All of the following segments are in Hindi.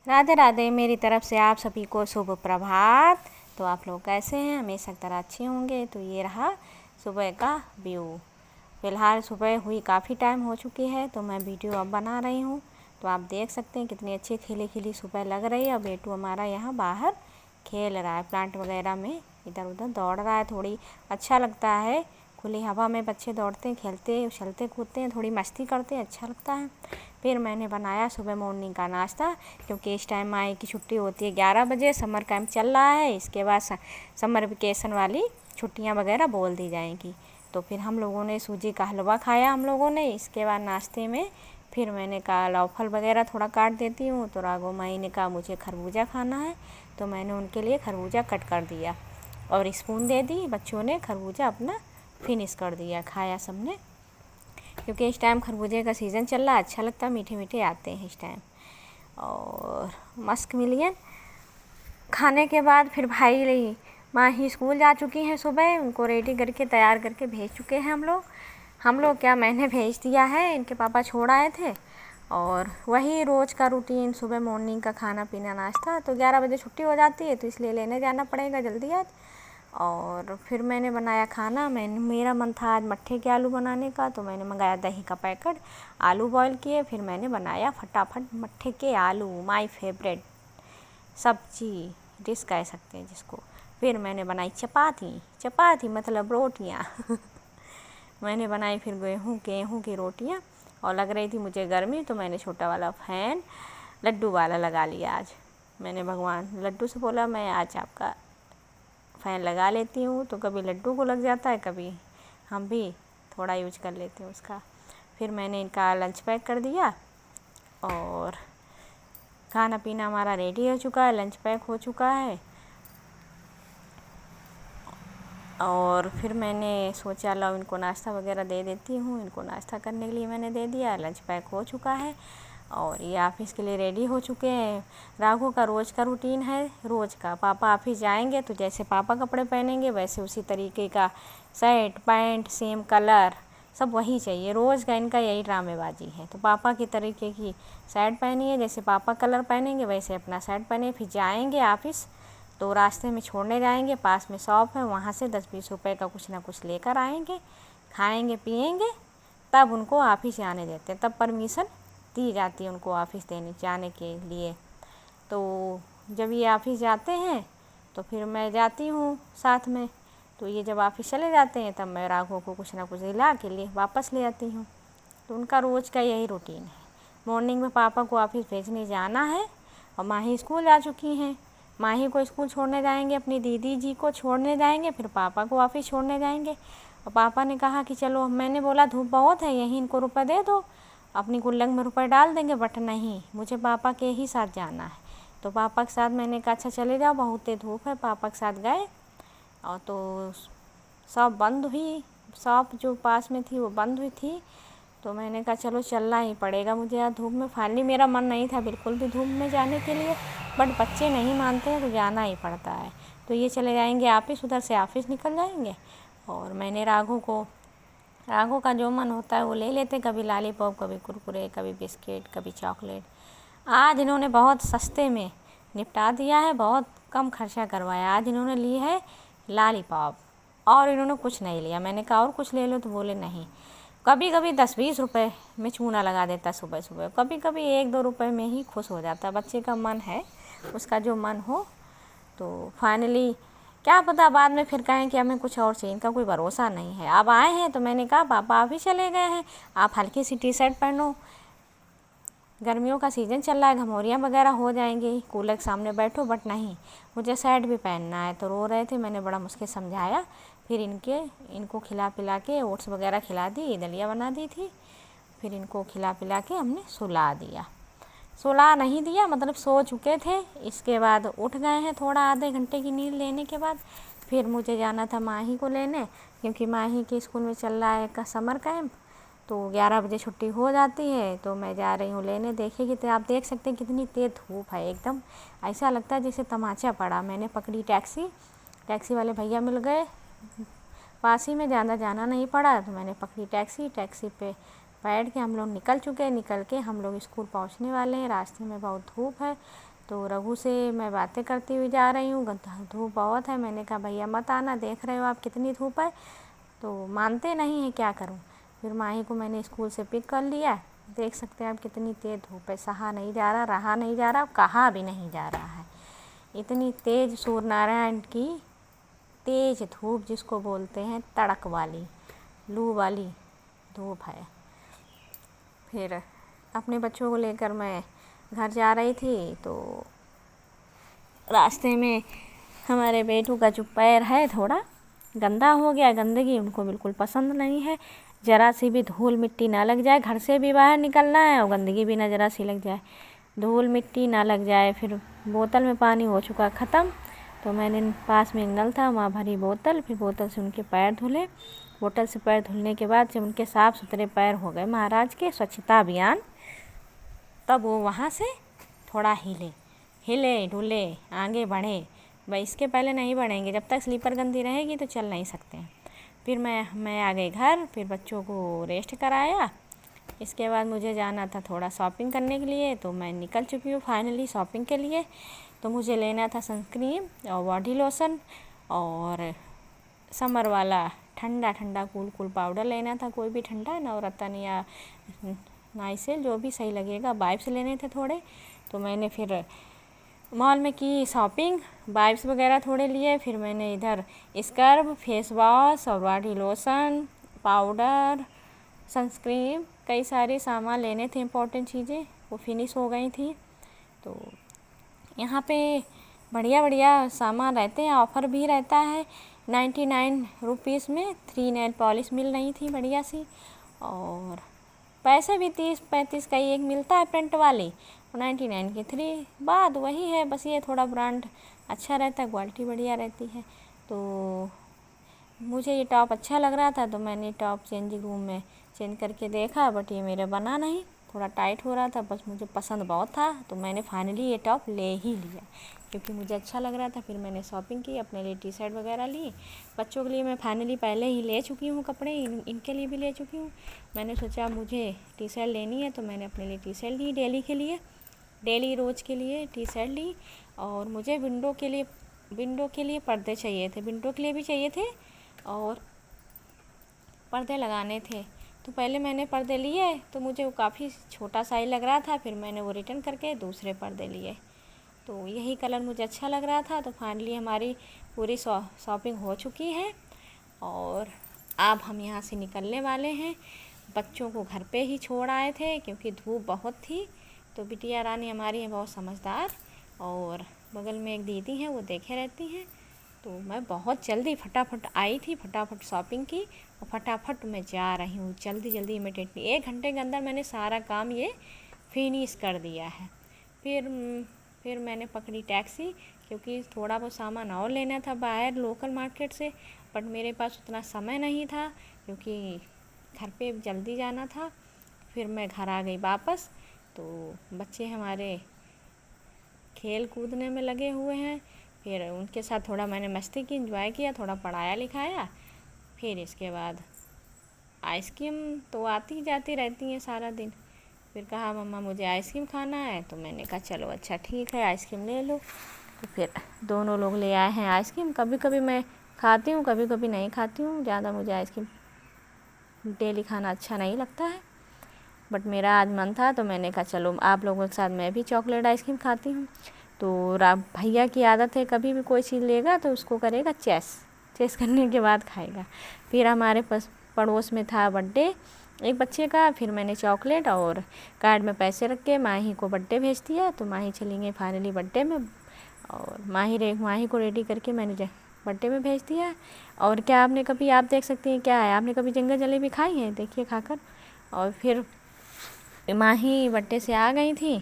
राधे राधे। मेरी तरफ से आप सभी को शुभ प्रभात। तो आप लोग कैसे हैं? हमेशा की तरह अच्छे होंगे। तो ये रहा सुबह का व्यू। फ़िलहाल सुबह हुई काफ़ी टाइम हो चुकी है, तो मैं वीडियो अब बना रही हूँ। तो आप देख सकते हैं कितनी अच्छी खिली खिली सुबह लग रही है। और बेटू हमारा यहाँ बाहर खेल रहा है, प्लांट वगैरह में इधर उधर दौड़ रहा है। थोड़ी अच्छा लगता है, खुली हवा में बच्चे दौड़ते हैं, खेलते उछलते कूदते हैं, थोड़ी मस्ती करते हैं, अच्छा लगता है। फिर मैंने बनाया सुबह मॉर्निंग का नाश्ता, क्योंकि इस टाइम माई की छुट्टी होती है 11 बजे। समर कैंप चल रहा है, इसके बाद समर वेकेशन वाली छुट्टियां वगैरह बोल दी जाएंगी। तो फिर हम लोगों ने सूजी का हलवा खाया हम लोगों ने। इसके बाद नाश्ते में फिर मैंने कहा लाव फल वगैरह थोड़ा काट देती हूँ। तो राघव माई ने कहा मुझे खरबूजा खाना है, तो मैंने उनके लिए खरबूजा कट कर दिया और स्पून दे दी। बच्चों ने खरबूजा अपना फिनिश कर दिया, खाया सबने, क्योंकि इस टाइम खरबूजे का सीज़न चल रहा है, अच्छा लगता है, मीठे मीठे आते हैं इस टाइम। और मस्क मिलियन खाने के बाद फिर भाई माँ ही स्कूल जा चुकी हैं सुबह, उनको रेडी करके तैयार करके भेज चुके हैं हम लोग क्या, मैंने भेज दिया है, इनके पापा छोड़ आए थे। और वही रोज़ का रूटीन, सुबह मॉर्निंग का खाना पीना नाश्ता। तो 11 बजे छुट्टी हो जाती है, तो इसलिए लेने जाना पड़ेगा जल्दी आज। और फिर मैंने बनाया खाना। मेरा मन था आज मट्ठे के आलू बनाने का, तो मैंने मंगाया दही का पैकेट, आलू बॉईल किए, फिर मैंने बनाया फटाफट मट्ठे के आलू, माय फेवरेट सब्जी डिश कह सकते हैं जिसको। फिर मैंने बनाई चपाती मतलब रोटियाँ मैंने बनाई फिर गेहूँ की रोटियाँ। और लग रही थी मुझे गर्मी, तो मैंने छोटा वाला फैन लड्डू वाला लगा लिया आज। मैंने भगवान लड्डू से बोला मैं आज आपका फ़ैन लगा लेती हूँ। तो कभी लड्डू को लग जाता है, कभी हम भी थोड़ा यूज कर लेते हैं उसका। फिर मैंने इनका लंच पैक कर दिया और खाना पीना हमारा रेडी हो चुका है, लंच पैक हो चुका है। और फिर मैंने सोचा लो इनको नाश्ता वगैरह दे देती हूँ। इनको नाश्ता करने के लिए मैंने दे दिया, लंच पैक हो चुका है और ये ऑफ़िस के लिए रेडी हो चुके हैं। राघव का रोज़ का रूटीन है, रोज़ का पापा ऑफ़िस जाएंगे तो जैसे पापा कपड़े पहनेंगे वैसे उसी तरीके का शर्ट पैंट सेम कलर सब वही चाहिए। रोज़ का इनका यही ड्रामेबाजी है। तो पापा की तरीके की शर्ट पहनी है, जैसे पापा कलर पहनेंगे वैसे अपना शर्ट पहने। फिर जाएंगे ऑफ़िस, तो रास्ते में छोड़ने जाएंगे, पास में शॉप है, वहाँ से 10-20 रुपए का कुछ ना कुछ लेकर आएंगे, खाएंगे पिएंगे, तब उनको ऑफ़िस जाने देते हैं, तब परमिशन दी जाती है उनको ऑफ़िस जाने के लिए। तो जब ये ऑफ़िस जाते हैं तो फिर मैं जाती हूँ साथ में। तो ये जब ऑफ़िस चले जाते हैं तब मैं राघव को कुछ ना कुछ दिला के लिए वापस ले आती हूँ। तो उनका रोज़ का यही रूटीन है। मॉर्निंग में पापा को ऑफ़िस भेजने जाना है और माही स्कूल जा चुकी हैं। माही को स्कूल छोड़ने जाएंगे, अपनी दीदी जी को छोड़ने जाएंगे, फिर पापा को ऑफ़िस छोड़ने जाएंगे। और पापा ने कहा कि चलो, मैंने बोला धूप बहुत है, यहीं इनको रुपए दे दो, अपनी गुल्लक में रुपए डाल देंगे, बट नहीं, मुझे पापा के ही साथ जाना है। तो पापा के साथ मैंने कहा अच्छा चले जाओ, बहुत तेज धूप है। पापा के साथ गए और तो शॉप बंद हुई, शॉप जो पास में थी वो बंद हुई थी। तो मैंने कहा चलो चलना ही पड़ेगा मुझे यार धूप में। फाइनली मेरा मन नहीं था बिल्कुल भी धूप में जाने के लिए, बट बच्चे नहीं मानते हैं तो जाना ही पड़ता है। तो ये चले जाएंगे ऑफ़िस, उधर से ऑफ़िस निकल जाएंगे। और मैंने राघव का जो मन होता है वो ले लेते, कभी लॉलीपॉप, कभी कुरकुरे, कभी बिस्किट, कभी चॉकलेट। आज इन्होंने बहुत सस्ते में निपटा दिया है, बहुत कम खर्चा करवाया। आज इन्होंने ली है लॉलीपॉप और इन्होंने कुछ नहीं लिया। मैंने कहा और कुछ ले लो, तो बोले नहीं। कभी कभी 10-20 रुपए में चूना लगा देता सुबह सुबह, कभी कभी 1-2 रुपए में ही खुश हो जाता। बच्चे का मन है, उसका जो मन हो। तो फाइनली क्या पता बाद में फिर कहें कि हमें कुछ और चाहिए, इनका कोई भरोसा नहीं है। अब आए हैं तो मैंने कहा पापा अभी चले गए हैं, आप हल्की सी टी शर्ट पहनो, गर्मियों का सीज़न चल रहा है, घमौरियाँ वगैरह हो जाएंगी, कूलर के सामने बैठो। बट नहीं, मुझे शर्ट भी पहनना है। तो रो रहे थे, मैंने बड़ा मुश्किल समझाया। फिर इनको खिला पिला के ओट्स वगैरह खिला दी, दलिया बना दी थी, फिर इनको खिला पिला के हमने सुला दिया। सुला नहीं दिया मतलब सो चुके थे। इसके बाद उठ गए हैं थोड़ा आधे घंटे की नींद लेने के बाद। फिर मुझे जाना था माही को लेने, क्योंकि माही के स्कूल में चल रहा है समर कैंप। तो 11 बजे छुट्टी हो जाती है, तो मैं जा रही हूँ लेने। देखिए कि आप देख सकते हैं कितनी तेज़ धूप है, एकदम ऐसा लगता है जैसे तमाचा पड़ा। मैंने पकड़ी टैक्सी वाले भैया मिल गए, पास ही में, ज़्यादा जाना नहीं पड़ा। तो मैंने पकड़ी टैक्सी पे बैठ के हम लोग निकल के हम लोग स्कूल पहुंचने वाले हैं। रास्ते में बहुत धूप है, तो रघु से मैं बातें करती हुई जा रही हूँ, धूप बहुत है। मैंने कहा भैया मत आना, देख रहे हो आप कितनी धूप है। तो मानते नहीं हैं, क्या करूँ। फिर माही को मैंने स्कूल से पिक कर लिया। देख सकते हैं आप कितनी तेज़ धूप है, सहा नहीं जा रहा, रहा नहीं जा रहा, कहा भी नहीं जा रहा है। इतनी तेज़ सूर्य नारायण की तेज़ धूप, जिसको बोलते हैं तड़क वाली, लू वाली धूप है। फिर अपने बच्चों को लेकर मैं घर जा रही थी, तो रास्ते में हमारे बेटू का जो पैर है थोड़ा गंदा हो गया। गंदगी उनको बिल्कुल पसंद नहीं है, ज़रा सी भी धूल मिट्टी ना लग जाए। घर से भी बाहर निकलना है और गंदगी भी ना ज़रा सी लग जाए, धूल मिट्टी ना लग जाए। फिर बोतल में पानी हो चुका ख़त्म, तो मैंने पास में एक नल था, वहाँ भरी बोतल। फिर बोतल से उनके पैर धुले। बोतल से पैर धुलने के बाद जब उनके साफ़ सुथरे पैर हो गए महाराज के, स्वच्छता अभियान, तब वो वहाँ से थोड़ा हिले डुले, आगे बढ़े। भाई इसके पहले नहीं बढ़ेंगे, जब तक स्लीपर गंदी रहेगी तो चल नहीं सकते हैं। फिर मैं आ गई घर। फिर बच्चों को रेस्ट कराया। इसके बाद मुझे जाना था थोड़ा शॉपिंग करने के लिए, तो मैं निकल चुकी हूँ फाइनली शॉपिंग के लिए। तो मुझे लेना था सनस्क्रीन और बॉडी लोशन और समर वाला ठंडा ठंडा कूल पाउडर लेना था, कोई भी ठंडा, नवरत्न या नाइसिल, जो भी सही लगेगा। वाइप्स लेने थे थोड़े, तो मैंने फिर मॉल में की शॉपिंग, वाइप्स वगैरह थोड़े लिए। फिर मैंने इधर स्क्रब, फेस वॉश और बॉडी लोशन, पाउडर, सनस्क्रीन, कई सारे सामान लेने थे, इम्पोर्टेंट चीज़ें, वो फिनिश हो गई थी। तो यहाँ पे बढ़िया बढ़िया सामान रहते हैं, ऑफ़र भी रहता है। 99 रुपीज़ में 3 नेल पॉलिश मिल रही थी बढ़िया सी, और पैसे भी 30-35 का ही एक मिलता है प्रिंट वाली, और 99 की 3। बात वही है, बस ये थोड़ा ब्रांड अच्छा रहता है, क्वालिटी बढ़िया रहती है। तो मुझे ये टॉप अच्छा लग रहा था, तो मैंने टॉप चेंजिंग रूम में चेंज करके देखा, बट ये मेरा बना नहीं, थोड़ा टाइट हो रहा था। बस मुझे पसंद बहुत था, तो मैंने फाइनली ये टॉप ले ही लिया, क्योंकि मुझे अच्छा लग रहा था। फिर मैंने शॉपिंग की, अपने लिए टी शर्ट वगैरह ली। बच्चों के लिए मैं फाइनली पहले ही ले चुकी हूँ कपड़े, इनके लिए भी ले चुकी हूँ। मैंने सोचा मुझे टी शर्ट लेनी है, तो मैंने अपने लिए टी शर्ट ली, डेली के लिए, डेली रोज़ के लिए टी शर्ट ली। और मुझे विंडो के लिए पर्दे चाहिए थे, विंडो के लिए भी चाहिए थे, और पर्दे लगाने थे। तो पहले मैंने पर्दे लिए, तो मुझे वो काफ़ी छोटा साइज लग रहा था। फिर मैंने वो रिटर्न करके दूसरे पर्दे लिए, तो यही कलर मुझे अच्छा लग रहा था। तो फाइनली हमारी पूरी शॉपिंग हो चुकी है, और अब हम यहाँ से निकलने वाले हैं। बच्चों को घर पे ही छोड़ आए थे, क्योंकि धूप बहुत थी। तो बिटिया रानी हमारी है बहुत समझदार, और बगल में एक दीदी हैं, वो देखे रहती हैं। तो मैं बहुत जल्दी फटाफट आई थी, फटाफट शॉपिंग की, और फटाफट मैं जा रही हूँ जल्दी जल्दी इमीडिएटली। 1 घंटे के अंदर मैंने सारा काम ये फिनिश कर दिया है। फिर मैंने पकड़ी टैक्सी, क्योंकि थोड़ा बहुत सामान और लेना था बाहर लोकल मार्केट से, बट मेरे पास उतना समय नहीं था, क्योंकि घर पे जल्दी जाना था। फिर मैं घर आ गई वापस। तो बच्चे हमारे खेल कूदने में लगे हुए हैं। फिर उनके साथ थोड़ा मैंने मस्ती की, एंजॉय किया, थोड़ा पढ़ाया लिखाया। फिर इसके बाद आइसक्रीम तो आती जाती रहती हैं सारा दिन। फिर कहा मम्मा मुझे आइसक्रीम खाना है, तो मैंने कहा चलो अच्छा ठीक है, आइसक्रीम ले लो। तो फिर दोनों लोग ले आए हैं आइसक्रीम। कभी कभी मैं खाती हूँ, कभी कभी नहीं खाती हूँ, ज़्यादा मुझे आइसक्रीम डेली खाना अच्छा नहीं लगता है, बट मेरा आज मन था, तो मैंने कहा चलो आप लोगों के साथ मैं भी चॉकलेट आइसक्रीम खाती हूँ। तो भैया की आदत है, कभी भी कोई चीज़ लेगा तो उसको करेगा चेस करने के बाद खाएगा। फिर हमारे पड़ोस में था बर्थडे एक बच्चे का। फिर मैंने चॉकलेट और कार्ड में पैसे रख के माही को बर्थडे भेज दिया। तो माही चली गई फाइनली बर्थडे में, और माही को रेडी करके मैंने बर्थडे में भेज दिया। और क्या आप देख सकती हैं क्या है, आपने कभी जिंगर जलेबी खाई है, देखिए खाकर। और फिर माही बर्थडे से आ गई थी।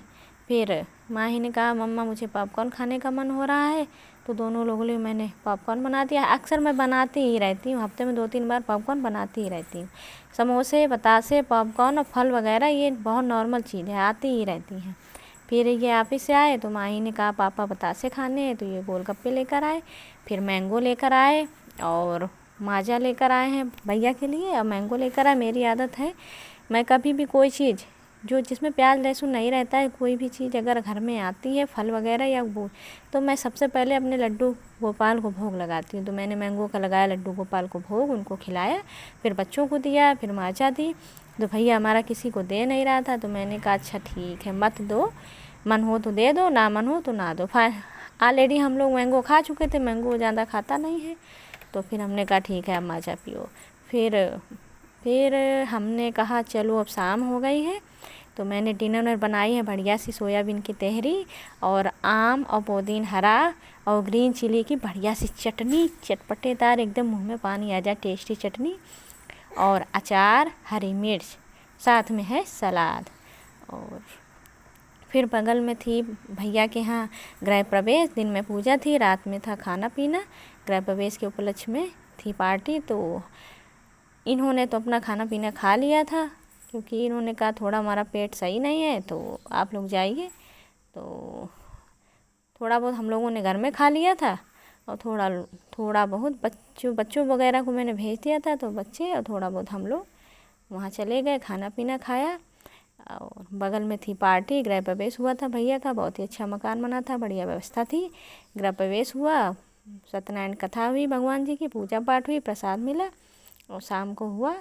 फिर माही ने कहा मम्मा मुझे पॉपकॉर्न खाने का मन हो रहा है, तो दोनों लोगों लिए मैंने पॉपकॉर्न बना दिया। अक्सर मैं बनाती ही रहती हूँ, हफ्ते में 2-3 बार पॉपकॉर्न बनाती ही रहती हूँ। समोसे, बतासे, पॉपकॉर्न और फल वगैरह ये बहुत नॉर्मल चीज़ है, आती ही रहती हैं। फिर ये ऑफिस से आए, तो माही ने कहा पापा बतासे खाने हैं, तो ये गोलगप्पे लेकर आए। फिर मैंगो लेकर आए, और माजा लेकर आए हैं भैया के लिए, और मैंगो लेकर आए। मेरी आदत है, मैं कभी भी कोई चीज़ जो जिसमें प्याज लहसुन नहीं रहता है, कोई भी चीज़ अगर घर में आती है फल वगैरह या वो, तो मैं सबसे पहले अपने लड्डू गोपाल को भोग लगाती हूँ। तो मैंने मैंगो का लगाया लड्डू गोपाल को भोग, उनको खिलाया, फिर बच्चों को दिया, फिर माचा दी। तो भैया हमारा किसी को दे नहीं रहा था, तो मैंने कहा अच्छा ठीक है मत दो, मन हो तो दे दो, ना मन हो तो ना दो। ऑलरेडी हम लोग मैंगो खा चुके थे, मैंगो ज़्यादा खाता नहीं है, तो फिर हमने कहा ठीक है अब माचा पियो। फिर हमने कहा चलो अब शाम हो गई है, तो मैंने डिनर बनाई है बढ़िया सी सोयाबीन की तहरी और आम और पुदीना हरा और ग्रीन चिली की बढ़िया सी चटनी, चटपटेदार एकदम मुंह में पानी आ जाए, टेस्टी चटनी और अचार, हरी मिर्च, साथ में है सलाद। और फिर बगल में थी भैया के यहाँ गृह प्रवेश, दिन में पूजा थी, रात में था खाना पीना। गृह प्रवेश के उपलक्ष्य में थी पार्टी, तो इन्होंने तो अपना खाना पीना खा लिया था, क्योंकि इन्होंने कहा थोड़ा हमारा पेट सही नहीं है तो आप लोग जाइए। तो थोड़ा बहुत हम लोगों ने घर में खा लिया था और थोड़ा बहुत बच्चों वगैरह को मैंने भेज दिया था, तो बच्चे और थोड़ा बहुत हम लोग वहाँ चले गए, खाना पीना खाया। और बगल में थी पार्टी, गृह प्रवेश हुआ था भैया का, बहुत ही अच्छा मकान बना था, बढ़िया व्यवस्था थी। गृह प्रवेश हुआ, सत्यनारायण कथा हुई, भगवान जी की पूजा पाठ हुई, प्रसाद मिला और शाम को हुआ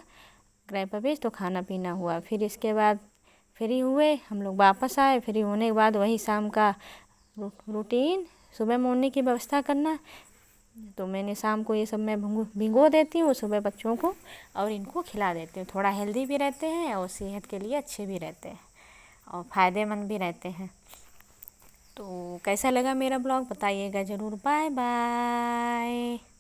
गृह प्रवेश, तो खाना पीना हुआ। फिर इसके बाद फ्री हुए, हम लोग वापस आए। फ्री होने के बाद वही शाम का रूटीन, सुबह मोड़ने की व्यवस्था करना। तो मैंने शाम को ये सब मैं भिगो देती हूँ, सुबह बच्चों को और इनको खिला देती हूँ। थोड़ा हेल्दी भी रहते हैं और सेहत के लिए अच्छे भी रहते हैं और फ़ायदेमंद भी रहते हैं। तो कैसा लगा मेरा ब्लॉग बताइएगा ज़रूर। Bye bye.